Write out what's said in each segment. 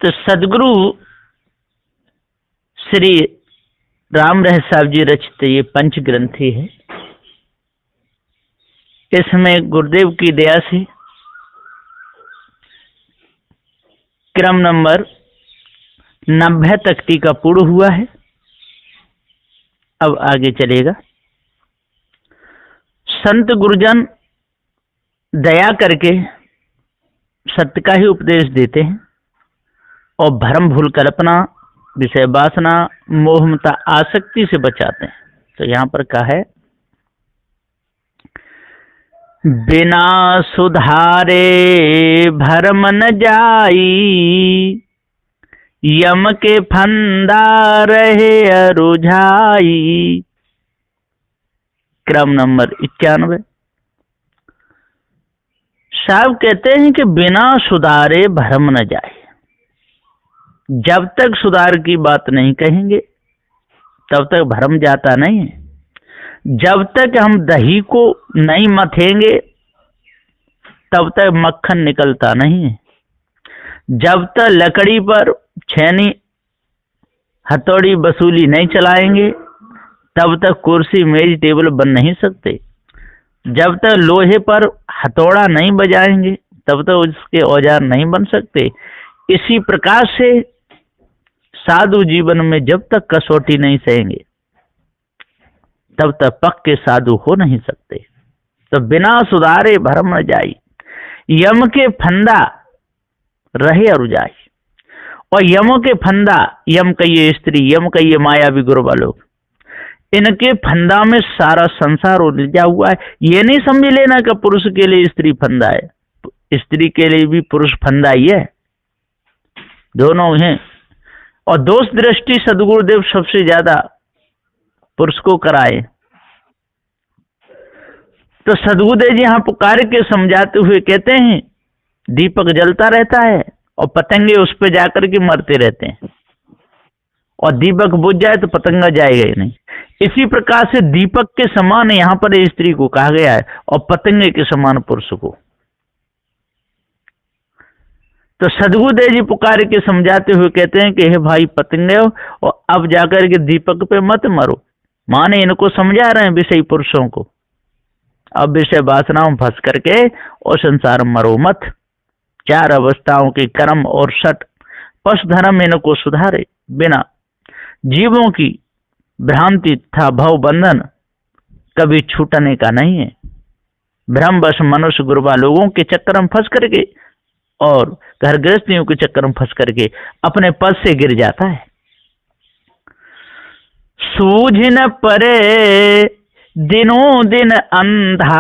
तो सदगुरु श्री राम रहस्य साहब जी रचित ये पंच ग्रंथि है। इसमें गुरुदेव की दया से क्रम नंबर 90 तक टीका पूर्ण हुआ है। अब आगे चलेगा। संत गुरुजन दया करके सत्य का ही उपदेश देते हैं और भ्रम भूल कल्पना विषय वासना मोहमता आसक्ति से बचाते हैं। तो यहां पर कहा है, बिना सुधारे भरम न जाई, यम के फंदा रहे अरुझाई। क्रम नंबर 91। साहब कहते हैं कि बिना सुधारे भरम न जाए। जब तक सुधार की बात नहीं कहेंगे तब तक भरम जाता नहीं है। जब तक हम दही को नहीं मथेंगे तब तक मक्खन निकलता नहीं है। जब तक लकड़ी पर छेनी हथौड़ी बसूली नहीं चलाएंगे तब तक कुर्सी मेज टेबल बन नहीं सकते। जब तक लोहे पर हथौड़ा नहीं बजाएंगे तब तक उसके औजार नहीं बन सकते। इसी प्रकार से साधु जीवन में जब तक कसौटी नहीं सहेंगे तब तक पक्के साधु हो नहीं सकते। तो बिना सुधारे भरम न जाई, यम के फंदा रहे अरुझाई। और यमों के फंदा, यम कहिए स्त्री, यम कहिए मायावी गुरुवा लोग, इनके फंदा में सारा संसार उलझा हुआ है। ये नहीं समझ लेना कि पुरुष के लिए स्त्री फंदा है, स्त्री के लिए भी पुरुष फंदा ही है, दोनों हैं। और दोष दृष्टि सदगुरुदेव सबसे ज्यादा पुरुष को कराए। तो सदगुरुदेव जी यहां पुकार के समझाते हुए कहते हैं, दीपक जलता रहता है और पतंगे उस पर जाकर के मरते रहते हैं, और दीपक बुझ जाए तो पतंगा जाएगा ही नहीं। इसी प्रकार से दीपक के समान यहां पर स्त्री को कहा गया है और पतंगे के समान पुरुष को। तो सदगुरुदेव जी पुकार के समझाते हुए कहते हैं कि हे भाई पतंगे हो, और अब जाकर के दीपक पे मत मरो। माने इनको समझा रहे हैं विषयी पुरुषों को, अब विषय वासनाओं में फंस करके और संसार मरो मत। 4 अवस्थाओं के कर्म और सट पशु धर्म इनको सुधारे बिना जीवों की भ्रांति तथा भव बंधन कभी छूटने का नहीं है। भ्रमवश मनुष्य गुरुवा लोगों के चक्कर में फंस करके और घर गृहस्थियों के चक्कर में फंस करके अपने पद से गिर जाता है। सूझ न परे दिनों दिन अंधा,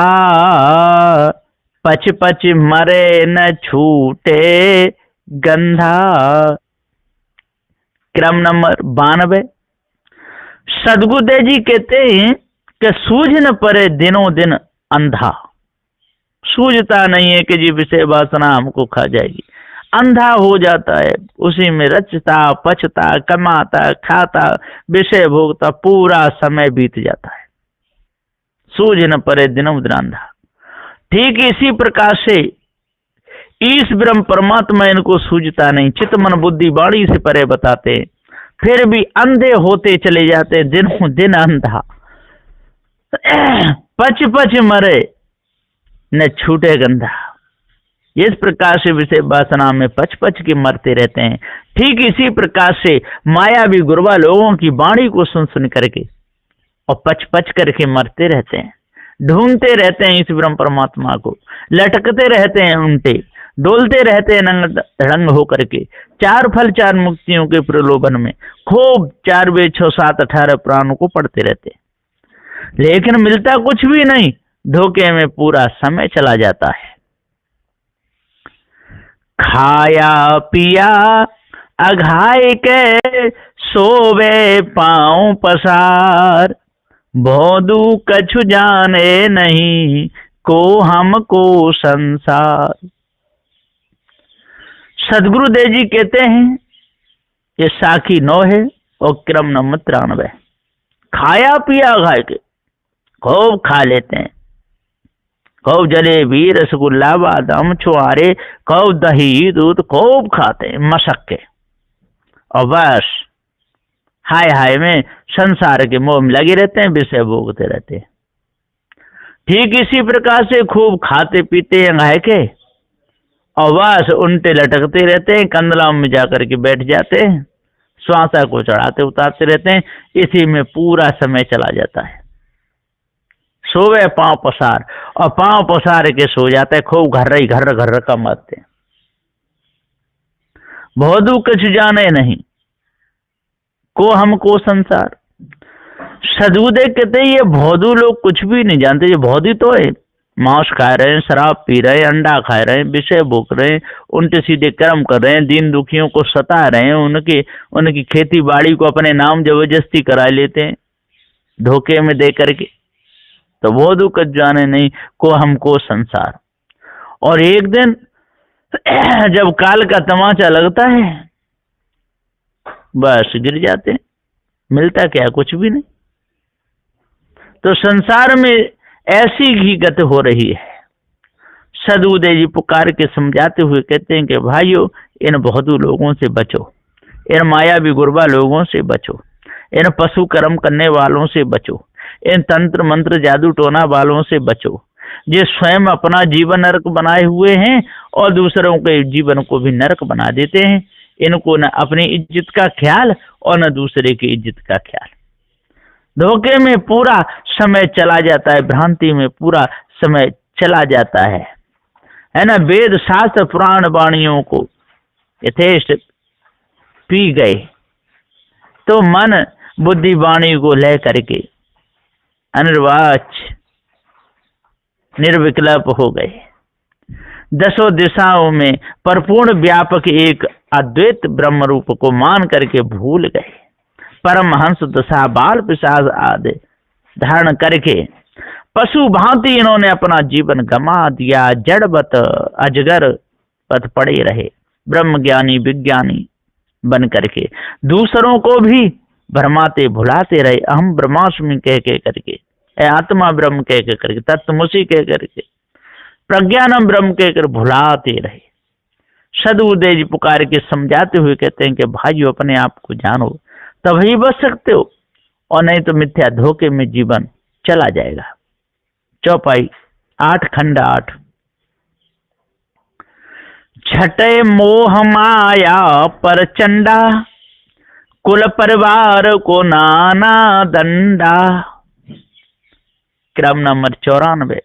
पच पच मरे न छूटे गंधा। क्रम नंबर 92। सदगुरुदेव जी कहते हैं कि सूझ न परे दिनों दिन अंधा। सूझता नहीं है कि जी विषय वासना हमको खा जाएगी, अंधा हो जाता है, उसी में रचता पचता कमाता खाता विषय भोगता पूरा समय बीत जाता है। सूझ न परे दिनों दिन अंधा। ठीक इसी प्रकार से ईश ब्रह्म परमात्मा इनको सूझता नहीं, चित्त मन बुद्धि वाणी से परे बताते हैं, फिर भी अंधे होते चले जाते, दिनों दिन अंधा। पच पच मरे न छूटे गंधा। इस प्रकार से विषय वासना में पच पच के मरते रहते हैं। ठीक इसी प्रकार से मायावी गुरुवा लोगों की वाणी को सुन सुन करके और पच पच करके मरते रहते हैं, ढूंढते रहते हैं इस ब्रह्म परमात्मा को, लटकते रहते हैं उनटे, डोलते रहते हैं नंग रंग होकर के, 4 फल 4 मुक्तियों के प्रलोभन में खूब 4 वेद 6 7 18 प्राणों को पढ़ते रहते हैं, लेकिन मिलता कुछ भी नहीं, धोखे में पूरा समय चला जाता है। खाया पिया अघाय के सोवे पांव पसार, भोदू कछु जाने नहीं को हमको संसार। सदगुरुदेव जी कहते हैं, ये साखी 9 है और क्रम नंबर 93। खाया पिया अघाय के, खूब खा लेते हैं, कौ जलेबी रसगुल्ला बादाम छुआरे, कौ दही दूध खूब खाते मशक के, और बस हाय हाय में संसार के मोह में लगे रहते हैं, विषय भोगते रहते हैं। ठीक इसी प्रकार से खूब खाते पीते हैं गाय के, और बस उल्टे लटकते रहते हैं, कंदलाम में जाकर के बैठ जाते हैं, श्वासा को चढ़ाते उतारते रहते हैं। इसी में पूरा समय चला जाता है। सोवे पांव पसार, और पांव पसार के सो जाता है, खूब घर घर कमाते हैं। भौदू कुछ जाने नहीं, को हमको संसार। सदबुदे कहते हैं ये भौदू लोग कुछ भी नहीं जानते। ये भौदी तो है, मांस खा रहे हैं, शराब पी रहे हैं, अंडा खा रहे हैं, विषय भोग रहे हैं, उल्टे सीधे कर्म कर रहे हैं, दीन दुखियों को सता रहे हैं, उनकी खेती बाड़ी को अपने नाम जबरदस्ती करा लेते हैं धोखे में दे करके। तो भौदू कुछ जाने नहीं, को हमको संसार। और एक दिन जब काल का तमाचा लगता है, बस गिर जाते हैं, मिलता क्या, कुछ भी नहीं। तो संसार में ऐसी ही गति हो रही है। सदबुदे जी पुकार के समझाते हुए कहते हैं कि भाइयों, इन भौदू लोगों से बचो, इन मायावी गुरबा लोगों से बचो, इन पशु कर्म करने वालों से बचो, इन तंत्र मंत्र जादू टोना वालों से बचो, जो स्वयं अपना जीवन नरक बनाए हुए हैं और दूसरों के जीवन को भी नरक बना देते हैं। इनको न अपनी इज्जत का ख्याल और न दूसरे की इज्जत का ख्याल। धोखे में पूरा समय चला जाता है, भ्रांति में पूरा समय चला जाता है ना। वेद शास्त्र पुराण वाणियों को यथेष्ट पी गए, तो मन बुद्धि वाणी को ले करके अनिर्वाच निर्विकल्प हो गए। दसों दिशाओं में परिपूर्ण व्यापक एक अद्वैत ब्रह्म रूप को मान करके भूल गए। परमहंस दशा बाल पिशाच आदि धारण करके पशु भांति इन्होंने अपना जीवन गमा दिया। जड़वत अजगर पथ पड़े रहे, ब्रह्म ज्ञानी विज्ञानी बन करके दूसरों को भी भरमाते भुलाते रहे। अहम ब्रह्मास्मि कह के करके, आत्मा ब्रह्म कह के करके, तत्वमसि कह करके, प्रज्ञानम ब्रह्म कहकर भुलाते रहे। सदबुदे जी पुकार के समझाते हुए कहते हैं कि भाइयों, अपने आप को जानो, तभी बच सकते हो, और नहीं तो मिथ्या धोखे में जीवन चला जाएगा। चौपाई 8 खंड 8। छठे मोह माया पर चंडा, कुल परिवार को नाना दंडा। क्रम नंबर 94।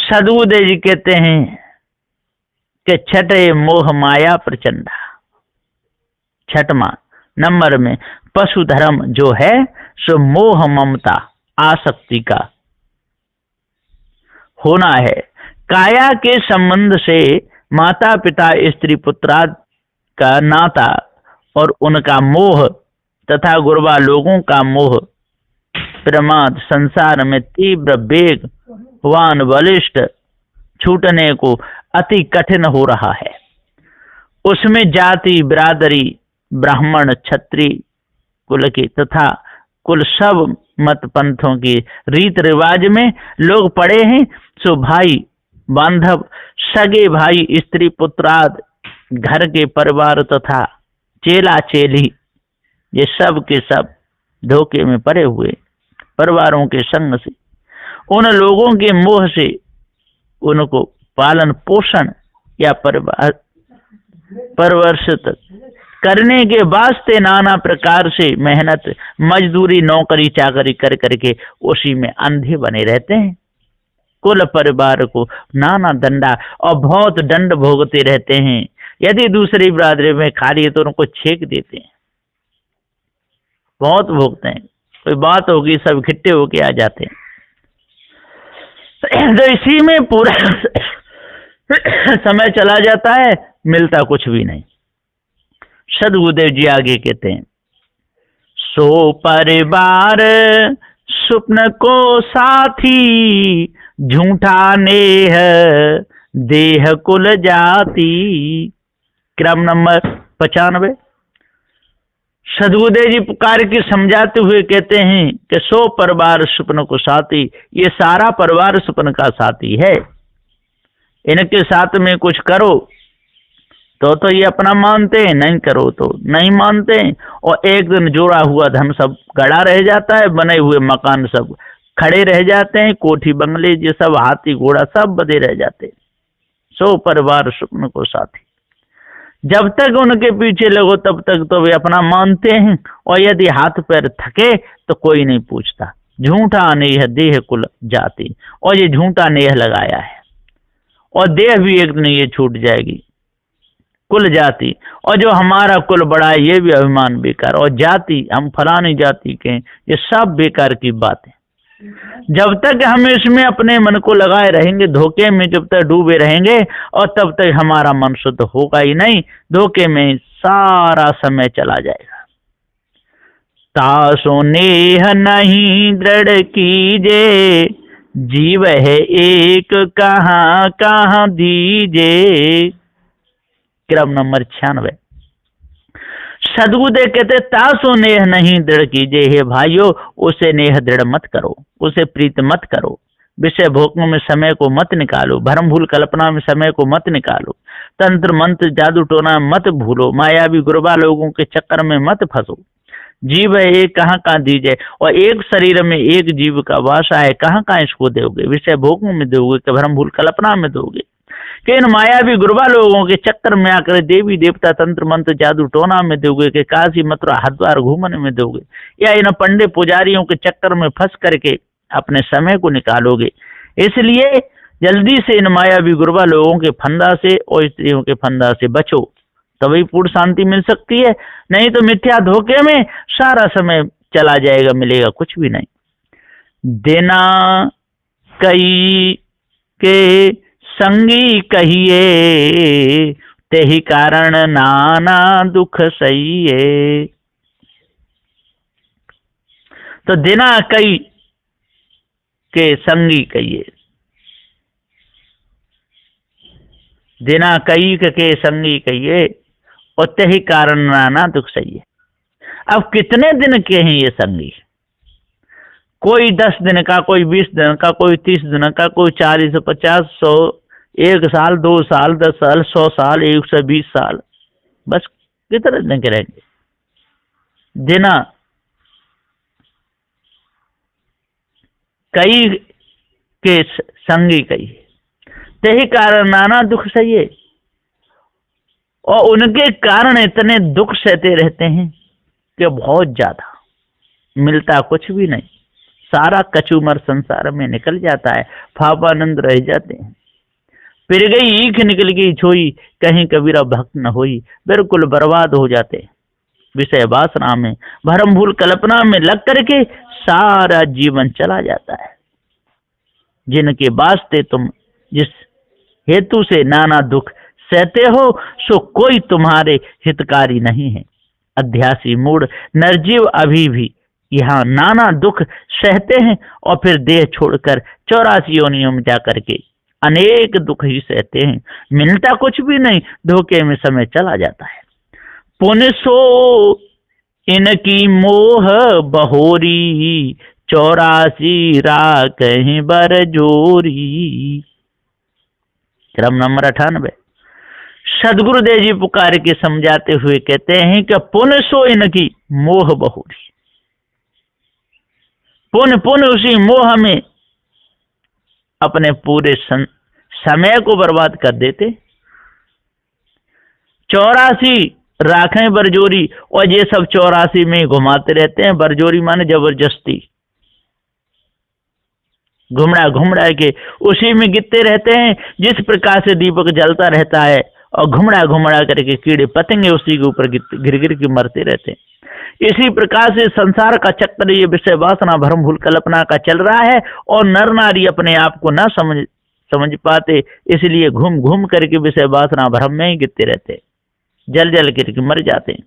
सदबुदे जी कहते हैं कि छठे मोह माया प्रचंडा, छठवां नंबर में पशु धर्म जो है सो मोह ममता आसक्ति का होना है। काया के संबंध से माता पिता स्त्री पुत्राद का नाता और उनका मोह तथा गुरबा लोगों का मोह प्रमाद संसार में तीव्र वेग वान बलिष्ठ छूटने को अति कठिन हो रहा है। उसमें जाति बिरादरी ब्राह्मण क्षत्रिय कुल की तथा कुल सब मत पंथों की रीत रिवाज में लोग पड़े हैं। सो भाई बांधव सगे भाई स्त्री पुत्राद घर के परिवार तथा चेला चेली ये सब के सब धोखे में पड़े हुए परिवारों के संग से, उन लोगों के मोह से उनको पालन पोषण या परवर्षित करने के वास्ते नाना प्रकार से मेहनत मजदूरी नौकरी चाकरी कर करके उसी में अंधे बने रहते हैं। कुल परिवार को नाना दंडा और बहुत दंड भोगते रहते हैं। यदि दूसरी बिरादरी में खा लिए तो उनको छेक देते हैं, बहुत भोगते हैं। कोई बात होगी सब इकट्ठे होके आ जाते हैं। तो इसी में पूरा समय चला जाता है, मिलता कुछ भी नहीं। सदबुदेव जी आगे कहते हैं, सो परिवार स्वप्न को साथी झूठा नेह देह कुल जाति। क्रम नंबर 95। सदगुरुदेव जी पुकार के समझाते हुए कहते हैं कि 100 परिवार स्वप्न को साथी, ये सारा परिवार स्वप्न का साथी है। इनके साथ में कुछ करो तो ये अपना मानते हैं, नहीं करो तो नहीं मानते हैं। और एक दिन जोड़ा हुआ धन सब गड़ा रह जाता है, बने हुए मकान सब खड़े रह जाते हैं, कोठी बंगले ये सब हाथी घोड़ा सब बधे रह जाते हैं। 100 परिवार स्वप्न को साथी। जब तक उनके पीछे लगो तब तक तो वे अपना मानते हैं, और यदि हाथ पैर थके तो कोई नहीं पूछता। झूठा नेह देह कुल जाति, और ये झूठा नेह लगाया है, और देह भी एक दिन ये छूट जाएगी। कुल जाति, और जो हमारा कुल बड़ा है ये भी अभिमान बेकार, और जाति हम फलानी जाति के, ये सब बेकार की बात है। जब तक हम इसमें अपने मन को लगाए रहेंगे, धोखे में जब तक डूबे रहेंगे, और तब तक हमारा मन शुद्ध होगा ही नहीं, धोखे में सारा समय चला जाएगा। तासो नेह नहीं दृढ़ कीजे, जीव है एक कहाँ कहाँ दीजे। क्रम नंबर 96। सदगुरुदेव कहते तासो नेह नहीं दृढ़ कीजिए, हे भाइयों उसे नेह दृढ़ मत करो, उसे प्रीत मत करो। विषय भोगों में समय को मत निकालो, भरम भूल कल्पना में समय को मत निकालो, तंत्र मंत्र जादू टोना मत भूलो, मायावी गुरबा लोगों के चक्कर में मत फंसो। जीव है एक कहाँ कहाँ दीजिए, और एक शरीर में एक जीव का वासा है, कहाँ कहाँ इसको दोगे? विषय भोगों में दोगे कि भरम भूल कल्पना में दोगे? कि इन मायावी गुरबा लोगों के चक्कर में आकर देवी देवता तंत्र मंत्र जादू टोना में दोगे, कि काशी मथुरा हरिद्वार घूमने में दोगे, या इन पंडित पुजारियों के चक्कर में फंस करके अपने समय को निकालोगे? इसलिए जल्दी से इन मायावी गुरबा लोगों के फंदा से और स्त्रियों के फंदा से बचो, तभी पूर्ण शांति मिल सकती है। नहीं तो मिथ्या धोखे में सारा समय चला जाएगा, मिलेगा कुछ भी नहीं। देना कई के संगी कहिए, तेहि कारण नाना दुख सहिए। तो देना कई के संगी कहिए, देना कई के संगी कहिए, और तेहि कारण नाना दुख सहिए। अब कितने दिन के हैं ये संगी? कोई 10 दिन का, कोई 20 दिन का, कोई 30 दिन का, कोई 40, 50, 100, 1 साल, 2 साल, 10 साल, 100 साल, 120 साल, बस कितने दिन के रहेंगे? देना कई के संगी कई, तेहि कारण नाना दुख सहिए। और उनके कारण इतने दुख सहते रहते हैं कि बहुत ज्यादा, मिलता कुछ भी नहीं, सारा कचूमर संसार में निकल जाता है, फापानंद रह जाते हैं। फिर गई ईख निकल गई छोई, कहीं कबीरा भक्त न होई, बिल्कुल बर्बाद हो जाते हैं। विषय वासना में भरम भूल कल्पना में लग करके सारा जीवन चला जाता है। जिनके वास्ते तुम जिस हेतु से नाना दुख सहते हो, सो कोई तुम्हारे हितकारी नहीं है। अध्यासी मूढ़ निर्जीव अभी भी यहाँ नाना दुख सहते हैं, और फिर देह छोड़कर 84 योनियों में जाकर के अनेक दुख ही सहते हैं। मिलता कुछ भी नहीं, धोखे में समय चला जाता है। पुण्य सो इनकी मोह बहोरी, 84 राखें बर जोरी। क्रम नंबर 98। सदगुरुदेव जी पुकार के समझाते हुए कहते हैं कि पुण्य सो इनकी मोह बहोरी। पुण्य पुण्य उसी मोह में अपने पूरे समय को बर्बाद कर देते। 84 राखें बरजोरी, और ये सब 84 में घुमाते रहते हैं। बरजोरी माने जबरदस्ती, घुमड़ा घुमड़ा के उसी में गिरते रहते हैं। जिस प्रकार से दीपक जलता रहता है और घुमड़ा घुमड़ा करके कीड़े पतंगे उसी के ऊपर गिर गिर के मरते रहते हैं, इसी प्रकार से संसार का चक्कर ये विषय वासना भरम भूल कल्पना का चल रहा है। और नर नारी अपने आप को न समझ पाते, इसलिए घूम घूम करके विषय वासना भरम में ही गिरते रहते, जल जल करके मर जाते हैं।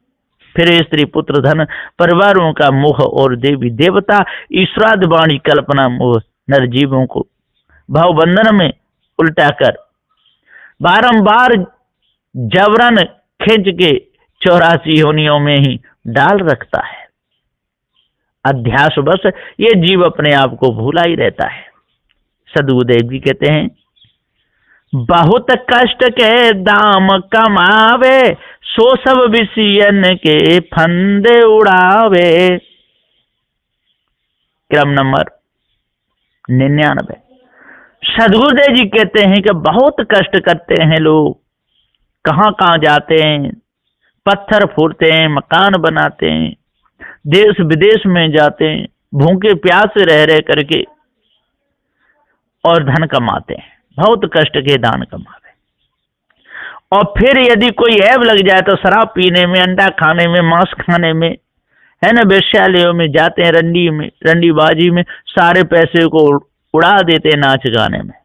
फिर स्त्री पुत्र धन परिवारों का मोह और देवी देवता ईश्वराद वाणी कल्पना मोह नरजीवों को भावबंधन में उल्टा कर बारंबार जबरन खींच के 84 योनियों में ही डाल रखता है। अध्यास बस ये जीव अपने आप को भूला ही रहता है। सदगुरुदेव जी कहते हैं, बहुत कष्ट के दाम कमावे, सो सब विषयन के फंदे उड़ावे। क्रम नंबर 99। सदगुरुदेव जी कहते हैं कि बहुत कष्ट करते हैं लोग, कहां कहां जाते हैं, पत्थर फोड़ते हैं, मकान बनाते हैं, देश विदेश में जाते हैं, भूखे प्यासे रह रह करके और धन कमाते हैं, बहुत कष्ट के दान कमावे। और फिर यदि कोई ऐब लग जाए तो शराब पीने में, अंडा खाने में, मांस खाने में, है ना, वेश्यालयों में जाते हैं, रंडीबाजी में सारे पैसे को उड़ा देते हैं नाच गाने में।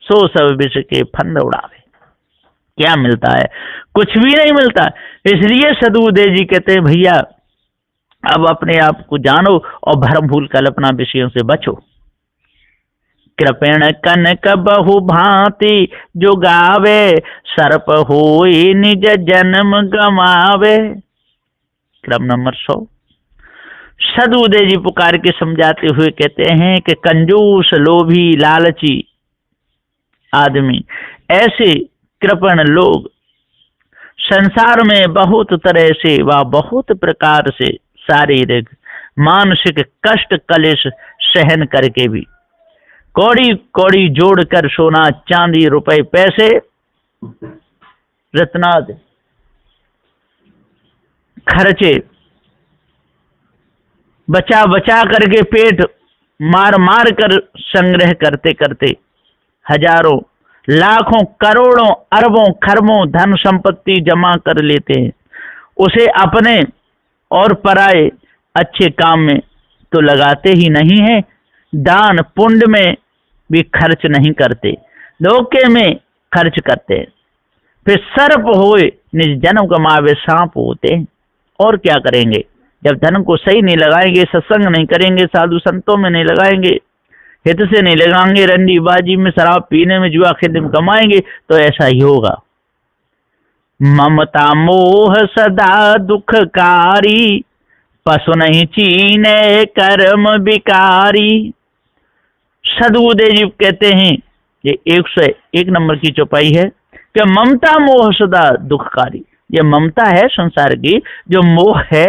सो सब विष के फंद उड़ावे। क्या मिलता है? कुछ भी नहीं मिलता। इसलिए सदगुरुदेव जी कहते हैं, भैया अब अपने आप को जानो और भरम भूल कल्पना विषयों से बचो। कृपेण कनक बहु भांति जो गावे, सर्प होई निज जन्म गमावे। क्रम नंबर 100। सदगुरुदेव जी पुकार के समझाते हुए कहते हैं कि कंजूस, लोभी, लालची आदमी, ऐसे कृपण लोग संसार में बहुत तरह से व बहुत प्रकार से शारीरिक मानसिक कष्ट कलेश सहन करके भी कौड़ी कौड़ी जोड़कर सोना चांदी रुपए पैसे रत्नादि खर्चे बचा बचा करके पेट मार मार कर संग्रह करते करते हजारों लाखों करोड़ों अरबों खरबों धन संपत्ति जमा कर लेते हैं। उसे अपने और पराए अच्छे काम में तो लगाते ही नहीं है, दान पुण्य में भी खर्च नहीं करते, धोखे में खर्च करते। फिर सर्प होए निज जन्म कमावे, सांप होते हैं। और क्या करेंगे? जब धन को सही नहीं लगाएंगे, सत्संग नहीं करेंगे, साधु संतों में नहीं लगाएंगे, हित से नहीं लगाएंगे, रंडीबाजी में, शराब पीने में, जुआ खेलने में कमाएंगे, तो ऐसा ही होगा। ममता मोह सदा दुखकारी, पशु नहीं चीने कर्म विकारी। सदगुरुदेव जी कहते हैं, ये 101 नंबर की चौपाई है कि ममता मोह सदा दुखकारी। ये ममता है संसार की, जो मोह है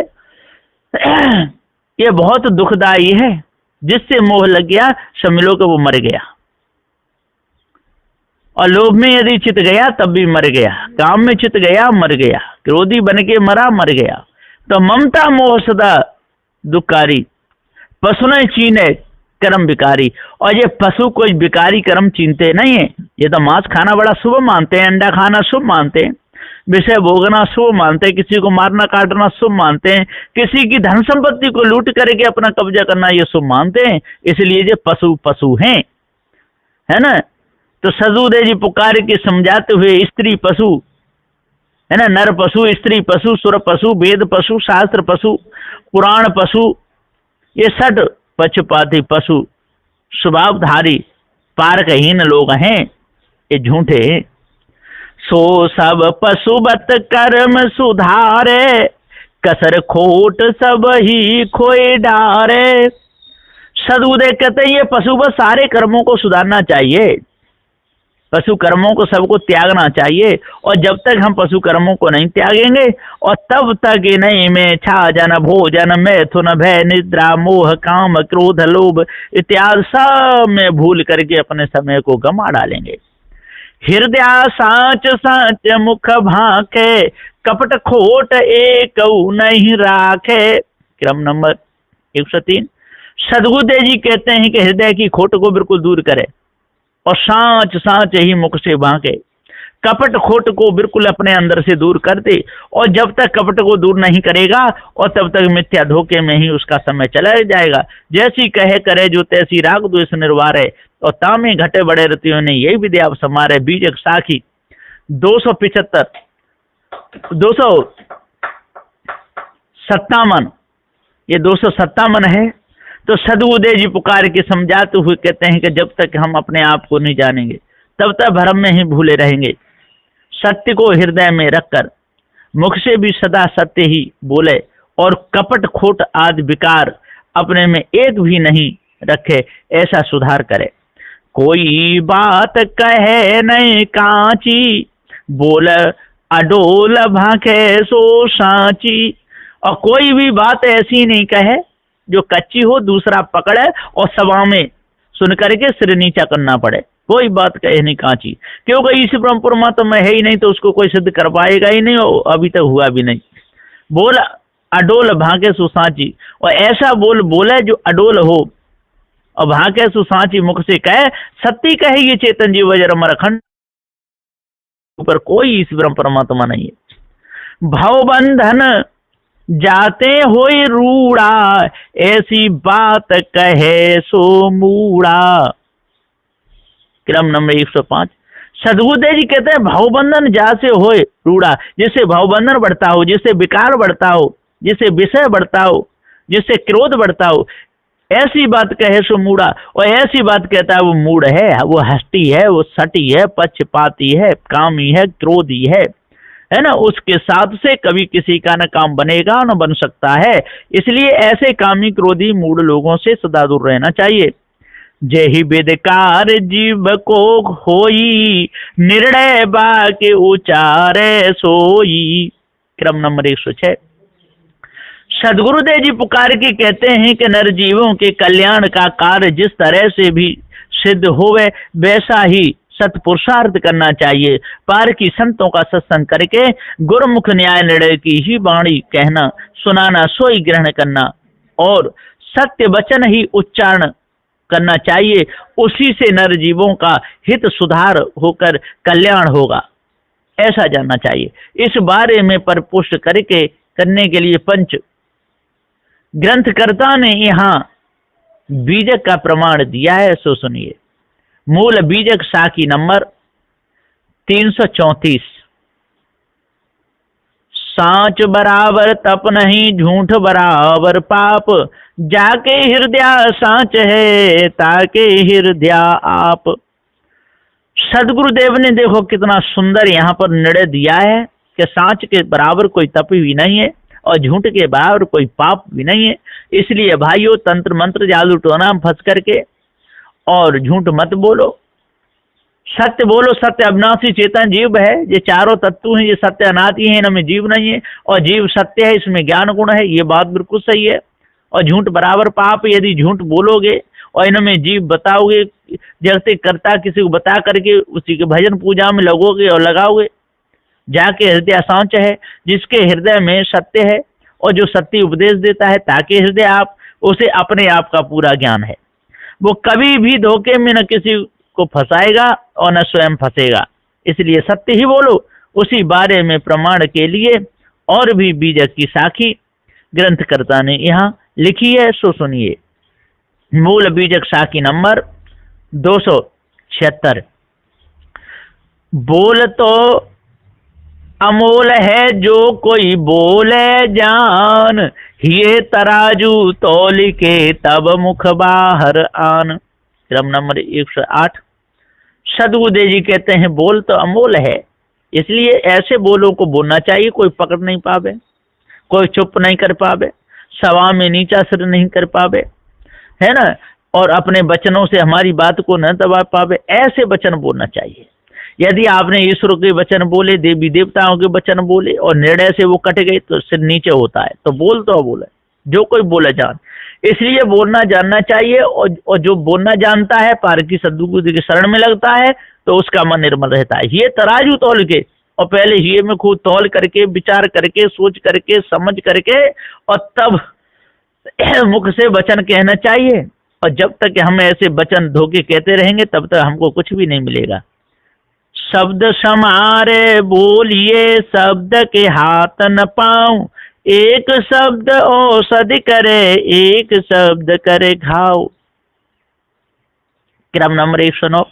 ये बहुत दुखदाई है। जिससे मोह लग गया समझ को वो मर गया। और लोभ में यदि चित गया तब भी मर गया, काम में चित गया मर गया, क्रोधी बन के मरा मर गया। तो ममता मोह सदा दुखकारी, पशु न चीने कर्म विकारी। और ये पशु कोई विकारी कर्म चीनते नहीं है। ये तो मांस खाना बड़ा शुभ मानते हैं, अंडा खाना शुभ मानते हैं, विषय भोगना शुभ मानते हैं, किसी को मारना काटना शुभ मानते हैं, किसी की धन संपत्ति को लूट करके अपना कब्जा करना ये शुभ मानते हैं। इसलिए ये पशु पशु हैं, है ना। तो सदगुरुदेव जी पुकार के समझाते हुए स्त्री पशु, है ना, नर पशु, स्त्री पशु, सुर पशु, वेद पशु, शास्त्र पशु, पुराण पशु, ये सठ पक्षपाती पशु स्वभावधारी पारकहीन लोग हैं, ये झूठे हैं। सो सब पशुबत कर्म सुधारे, कसर खोट सब ही खोए डारे। सदगुरुदेव कहते हैं ये पशुबत सारे कर्मों को सुधारना चाहिए, पशु कर्मों को सबको त्यागना चाहिए। और जब तक हम पशु कर्मों को नहीं त्यागेंगे और तब तक नहीं में छा जन भोजन मैथुन भय निद्रा मोह काम क्रोध लोभ इत्यादि सब में भूल करके अपने समय को गंवा डालेंगे। हृदय साच साच मुख भाखे, कपट खोट एक नहीं राखे। क्रम नंबर 103। सदगुरुदेव जी कहते हैं कि हृदय की खोट को बिल्कुल दूर करे और सांच सांच ही मुख से भाके, कपट खोट को बिल्कुल अपने अंदर से दूर कर दे। और जब तक कपट को दूर नहीं करेगा और तब तक मिथ्या धोखे में ही उसका समय चला जाएगा। जैसी कहे करे जो तैसी राग द्वेष निर्वारे, और तामे घटे बड़े रतियों ने यही विद्या आप समारे। बीजक साखी 275 257, ये 257 है। तो सदगुरुदेव जी पुकार के समझाते हुए कहते हैं कि जब तक हम अपने आप को नहीं जानेंगे तब तक भ्रम में ही भूले रहेंगे। सत्य को हृदय में रखकर मुख से भी सदा सत्य ही बोले और कपट खोट आदि विकार अपने में एक भी नहीं रखे, ऐसा सुधार करे। कोई बात कहे नहीं कांची, बोल अडोल भाखे सो सांची। और कोई भी बात ऐसी नहीं कहे जो कच्ची हो, दूसरा पकड़े और सभा में सुन करके सिर नीचा करना पड़े। कोई बात कहे नहीं कांची, क्योंकि इस ब्रह्म परमात्मा में है ही नहीं तो उसको कोई सिद्ध कर पाएगा ही नहीं, और अभी तक हुआ भी नहीं। बोल अडोल भागे सुसाची, और ऐसा बोल बोले जो अडोल हो और भागे सुसाची, मुख से कहे सत्य कहे ये चेतन जीव वज्र अमरखंड, ऊपर कोई इस ब्रह्म परमात्मा नहीं है। भव बंधन जाते होए रूड़ा, ऐसी बात कहे सो मूड़ा। क्रम नंबर 105। सदगुरुदेव जी कहते हैं भावबंधन जासे होए रूड़ा, जिससे भावबंधन बढ़ता हो, जिससे विकार बढ़ता हो, जिससे विषय बढ़ता हो, जिससे क्रोध बढ़ता हो, ऐसी बात कहे सो मूड़ा। और ऐसी बात कहता है वो मूढ़ है, वो हष्टी है, वो सटी है, पक्षपाती है, कामी है, क्रोधी है ना। उसके साथ से कभी किसी का न काम बनेगा न बन सकता है। इसलिए ऐसे कामी क्रोधी मूढ़ लोगों से सदा दूर रहना चाहिए। जेहि बेदकार जीव को होई, निर्णय बाके उचारे सोई। क्रम नंबर 106। सदगुरुदेव जी पुकार के कहते हैं कि नर जीवों के कल्याण का कार्य जिस तरह से भी सिद्ध होवे वैसा ही सत्पुरुषार्थ करना चाहिए। पार की संतों का सत्संग करके गुरुमुख न्याय निर्णय की ही वाणी कहना, सुनाना, सोई ग्रहण करना और सत्य वचन ही उच्चारण करना चाहिए। उसी से नर जीवों का हित सुधार होकर कल्याण होगा, ऐसा जानना चाहिए। इस बारे में परपुष्ट करके करने के लिए पंच ग्रंथकर्ता ने यहाँ बीजक का प्रमाण दिया है, सो सुनिए। मूल बीजक साखी नंबर 334। सांच बराबर तप नहीं, झूठ बराबर पाप, जाके हृदय सांच है, ताके हृदय आप। सदगुरुदेव ने देखो कितना सुंदर यहाँ पर निर्णय दिया है कि सांच के बराबर कोई तप भी नहीं है और झूठ के बराबर कोई पाप भी नहीं है। इसलिए भाइयों, तंत्र मंत्र जादू टोना में फंस करके और झूठ मत बोलो, सत्य बोलो। सत्य अविनाशी चेतन जीव है, ये चारों तत्व हैं, ये सत्य अनादि है, इनमें जीव नहीं है और जीव सत्य है, इसमें ज्ञान गुण है, ये बात बिल्कुल सही है। और झूठ बराबर पाप, यदि झूठ बोलोगे और इनमें जीव बताओगे, जैसे करता किसी को बता करके उसी के भजन पूजा में लगोगे और लगाओगे, जाके हृदय सांच है, जिसके हृदय में सत्य है और जो सत्य उपदेश देता है, ताकि हृदय आप, उसे अपने आप का पूरा ज्ञान है। वो कभी भी धोखे में न किसी को फंसाएगा और न स्वयं फंसेगा। इसलिए सत्य ही बोलो। उसी बारे में प्रमाण के लिए और भी बीजक की साखी ग्रंथकर्ता ने यहाँ लिखी है, सो सुनिए। मूल बीजक साखी नंबर 276। बोल तो अमोल है जो कोई बोले जान, ये तराजू तौल के तब मुख बाहर आन। क्रम नंबर 108। सदगुरुदेव जी कहते हैं बोल तो अमोल है, इसलिए ऐसे बोलों को बोलना चाहिए कोई पकड़ नहीं पावे, कोई चुप नहीं कर पावे, सभा में नीचा सिर नहीं कर पावे, है ना, और अपने वचनों से हमारी बात को न दबा पावे। ऐसे वचन बोलना चाहिए। यदि आपने ईश्वर के वचन बोले, देवी देवताओं के वचन बोले और निर्णय से वो कट गए तो सिर नीचे होता है। तो बोल तो बोले, जो कोई बोले जान। इसलिए बोलना जानना चाहिए और जो बोलना जानता है पार की सद्गुरु की शरण में लगता है तो उसका मन निर्मल रहता है। ये तराजू तौल के और पहले ये में खूब तौल करके, विचार करके, सोच करके, समझ करके और तब मुख से वचन कहना चाहिए। और जब तक हम ऐसे वचन धोखे कहते रहेंगे तब तक हमको कुछ भी नहीं मिलेगा। शब्द समारे बोलिए, शब्द के हाथ न पाऊं, एक शब्द औषधि करे, एक शब्द करे घाव। क्रम नंबर 109।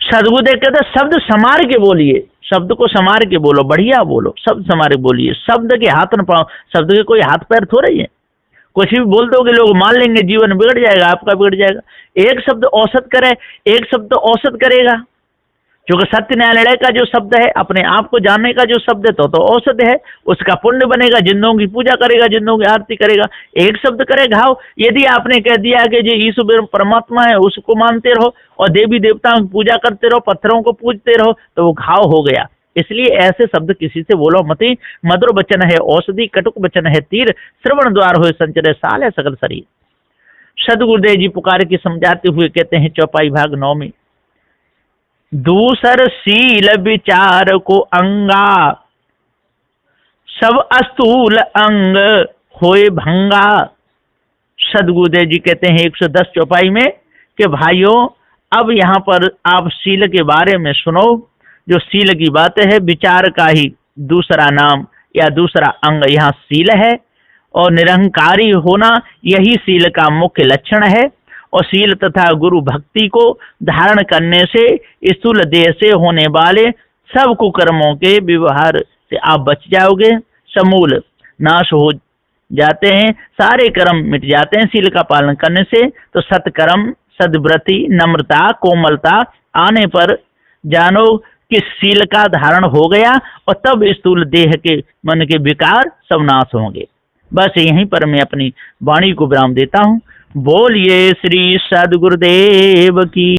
सदगुरुदेव कहते शब्द समार के बोलिए, शब्द को समार के बोलो, बढ़िया बोलो, शब्द समार के बोलिए। शब्द के हाथ न पाओ, शब्द के कोई हाथ पैर थोड़े ही है। कुछ भी बोल दोगे लोग मान लेंगे, जीवन बिगड़ जाएगा, आपका बिगड़ जाएगा। एक शब्द औसत करे, एक शब्द औसत करेगा। क्योंकि सत्य न्यायालय का जो शब्द है, अपने आप को जानने का जो शब्द है, तो औषध है, उसका पुण्य बनेगा, जिंदों की पूजा करेगा, जिंदों की आरती करेगा। एक शब्द करे घाव। यदि आपने कह दिया कि जो ईश्वर परमात्मा है उसको मानते रहो और देवी देवताओं की पूजा करते रहो, पत्थरों को पूजते रहो, तो वो घाव हो गया। इसलिए ऐसे शब्द किसी से बोलो मती। मधुर वचन है औषधि, कटुक वचन है तीर, श्रवण द्वार हो संचरे साल है सकल शरीर। सदगुरुदेव जी पुकार के समझाते हुए कहते हैं चौपाई भाग 9 में, दूसर शील विचार को अंगा, सब अस्तूल अंग होए भंगा। सदगुरुदेव जी कहते हैं 110 चौपाई में कि भाइयों, अब यहाँ पर आप शील के बारे में सुनो। जो शील की बात है, विचार का ही दूसरा नाम या दूसरा अंग यहाँ शील है, और निरंकारी होना यही शील का मुख्य लक्षण है। और शील तथा गुरु भक्ति को धारण करने से स्थूल देह से होने वाले सब कुकर्मों के व्यवहार से आप बच जाओगे, समूल नाश हो जाते हैं, सारे कर्म मिट जाते हैं शील का पालन करने से। तो सत्कर्म, सद्व्रति, नम्रता, कोमलता आने पर जानो कि शील का धारण हो गया, और तब स्थूल देह के मन के विकार सब नाश होंगे। बस यहीं पर मैं अपनी वाणी को विराम देता हूँ। बोलिए श्री सद्गुरुदेव की।